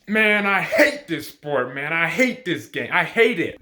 Man, I hate this sport, man. I hate this game. I hate it.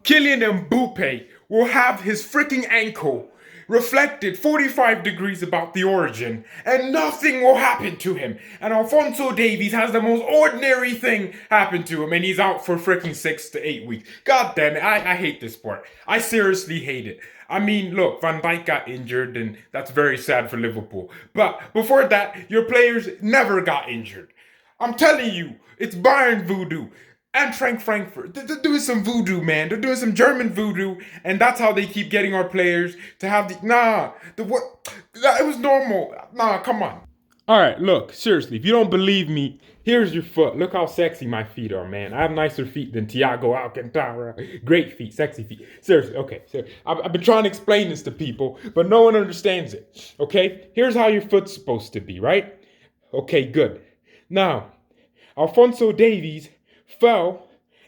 Kylian Mbappe will have his freaking ankle reflected 45 degrees about the origin, and nothing will happen to him. And Alphonso Davies has the most ordinary thing happen to him, and he's out for freaking 6 to 8 weeks. God damn it, I hate this sport. I seriously hate it. I mean, look, Van Dijk got injured, and that's very sad for Liverpool. But before that, your players never got injured. I'm telling you, it's Bayern voodoo. And Frankfurt. They're doing some voodoo, man. They're doing some German voodoo, and that's how they keep getting our players to have the what? It was normal. Nah, come on. All right, look, seriously, if you don't believe me, here's your foot. Look how sexy my feet are, man. I have nicer feet than Thiago Alcantara. Great feet, sexy feet. Seriously, okay. So I've been trying to explain this to people, but no one understands it. Okay, here's how your foot's supposed to be, right? Okay, good. Now, Alphonso Davies fell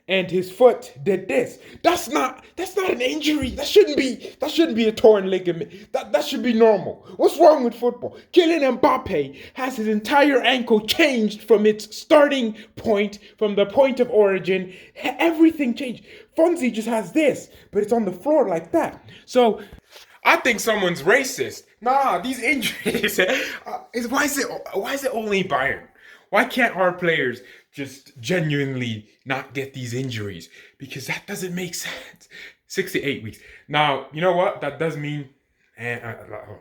and his foot did this. That's not an injury. That shouldn't be a torn ligament. That should be normal. What's wrong with football? Kylian Mbappe has his entire ankle changed from its starting point, from the point of origin. Everything changed. Fonzie just has this, but it's on the floor like that. So I think someone's racist. Nah, these injuries. Why is it only Bayern? Why can't our players just genuinely not get these injuries? Because that doesn't make sense. 6 to 8 weeks. Now, you know what? That does mean. And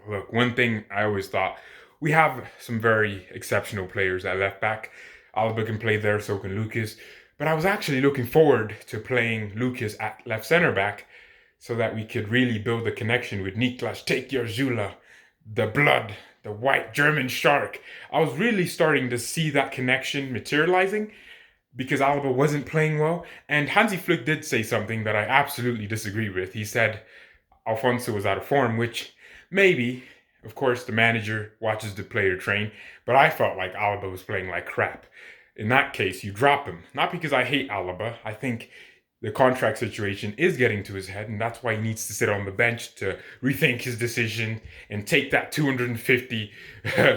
look, one thing I always thought, we have some very exceptional players at left back. Alba can play there, so can Lucas. But I was actually looking forward to playing Lucas at left center back, so that we could really build a connection with Niklas Take Your Zula, the blood, the white German shark. I was really starting to see that connection materializing because Alba wasn't playing well. And Hansi Flick did say something that I absolutely disagree with. He said Alfonso was out of form, which maybe, of course, the manager watches the player train, but I felt like Alba was playing like crap. In that case, you drop him. Not because I hate Alaba. I think the contract situation is getting to his head, and that's why he needs to sit on the bench to rethink his decision and take that 250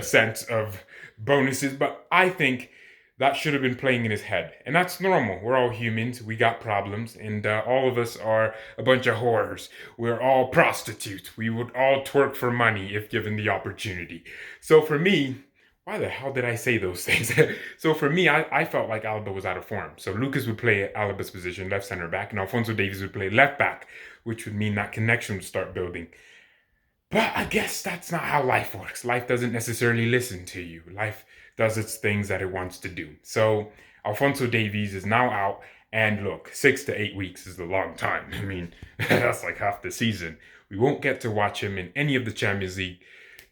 cents of bonuses. But I think that should have been playing in his head, and that's normal. We're all humans. We got problems, and all of us are a bunch of whores. We're all prostitutes. We would all twerk for money if given the opportunity. So for me, why the hell did I say those things? So for me, I felt like Alba was out of form. So Lucas would play at Alba's position, left center back, and Alphonso Davies would play left back, which would mean that connection would start building. But I guess that's not how life works. Life doesn't necessarily listen to you. Life does its things that it wants to do. So Alphonso Davies is now out, and look, 6 to 8 weeks is a long time. I mean, that's like half the season. We won't get to watch him in any of the Champions League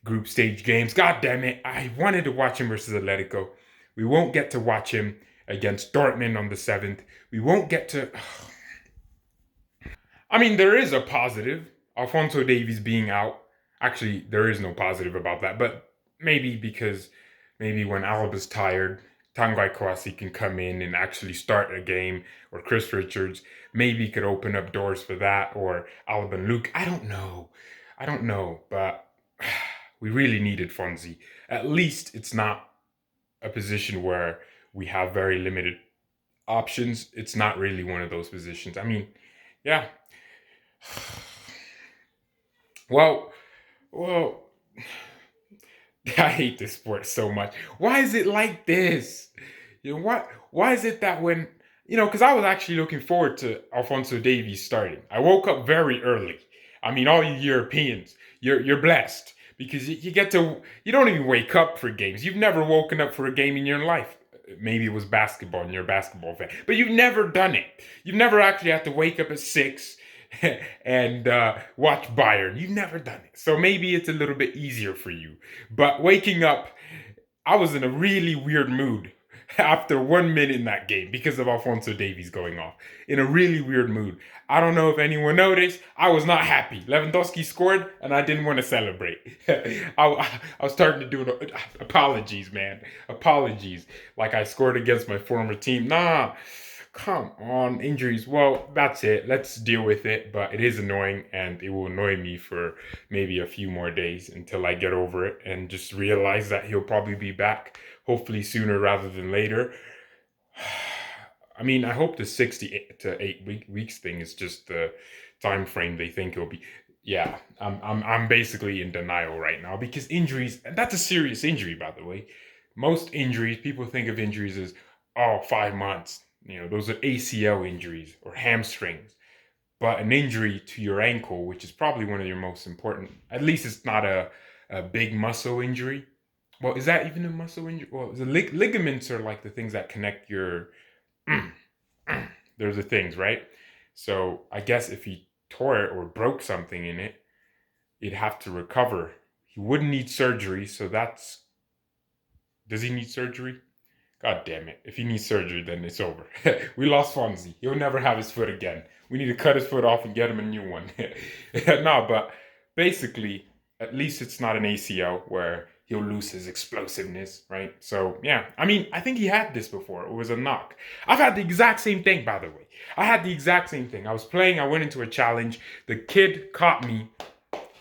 group stage games. God damn it. I wanted to watch him versus Atletico. We won't get to watch him against Dortmund on the 7th. We won't get to. I mean, there is a positive. Alphonso Davies being out. Actually, there is no positive about that. But maybe because maybe when Alba's tired, Tanguy Kouassi can come in and actually start a game. Or Chris Richards maybe could open up doors for that. Or Alba and Luke. I don't know. But we really needed Fonzie. At least it's not a position where we have very limited options. It's not really one of those positions. I mean, yeah. Well, well, I hate this sport so much. Why is it like this? You know what? Why is it that when because I was actually looking forward to Alphonso Davies starting. I woke up very early. I mean, all you Europeans, you're blessed because you don't even wake up for games. You've never woken up for a game in your life. Maybe it was basketball and you're a basketball fan, but you've never done it. You've never actually had to wake up at 6 and watch Bayern. You've never done it. So maybe it's a little bit easier for you. But waking up, I was in a really weird mood after 1 minute in that game because of Alphonso Davies going off. In a really weird mood. I don't know if anyone noticed. I was not happy. Lewandowski scored and I didn't want to celebrate. I was starting to do apologies, man. Apologies. Like I scored against my former team. Nah. Come on, injuries. Well, that's it. Let's deal with it. But it is annoying, and it will annoy me for maybe a few more days until I get over it and just realize that he'll probably be back, hopefully sooner rather than later. I mean, I hope the 6 to 8 weeks thing is just the time frame they think it'll be. Yeah, I'm basically in denial right now because injuries, and that's a serious injury, by the way. Most injuries, people think of injuries as, oh, 5 months. Those are ACL injuries or hamstrings. But an injury to your ankle, which is probably one of your most important, at least it's not a big muscle injury. Well, is that even a muscle injury? Well, the ligaments are like the things that connect your. They're the things, right? So I guess if he tore it or broke something in it, he'd have to recover. He wouldn't need surgery, so that's. Does he need surgery? God damn it. If he needs surgery, then it's over. We lost Fonzie. He'll never have his foot again. We need to cut his foot off and get him a new one. No, but basically, at least it's not an ACL where he'll lose his explosiveness, right? So, yeah. I mean, I think he had this before. It was a knock. I've had the exact same thing, by the way. I had the exact same thing. I was playing. I went into a challenge. The kid caught me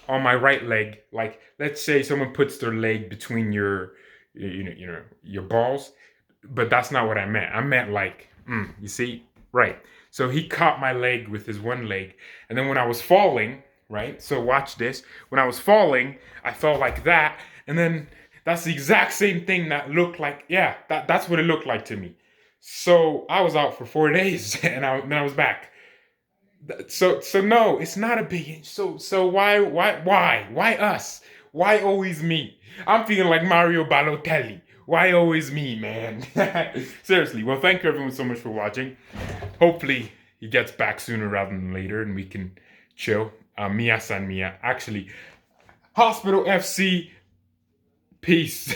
on my right leg. Like, let's say someone puts their leg between your balls, but that's not what I meant. I meant like, you see, right. So he caught my leg with his one leg, and then when I was falling, right. So watch this. When I was falling, I fell like that, and then that's the exact same thing that looked like, yeah, that's what it looked like to me. So I was out for 4 days, and then I was back. So no, it's not a big inch. So why us? Why always me? I'm feeling like Mario Balotelli. Why always me, man? Seriously. Well, thank you everyone so much for watching. Hopefully he gets back sooner rather than later and we can chill. Mia San Mia. Actually, Hospital FC. Peace.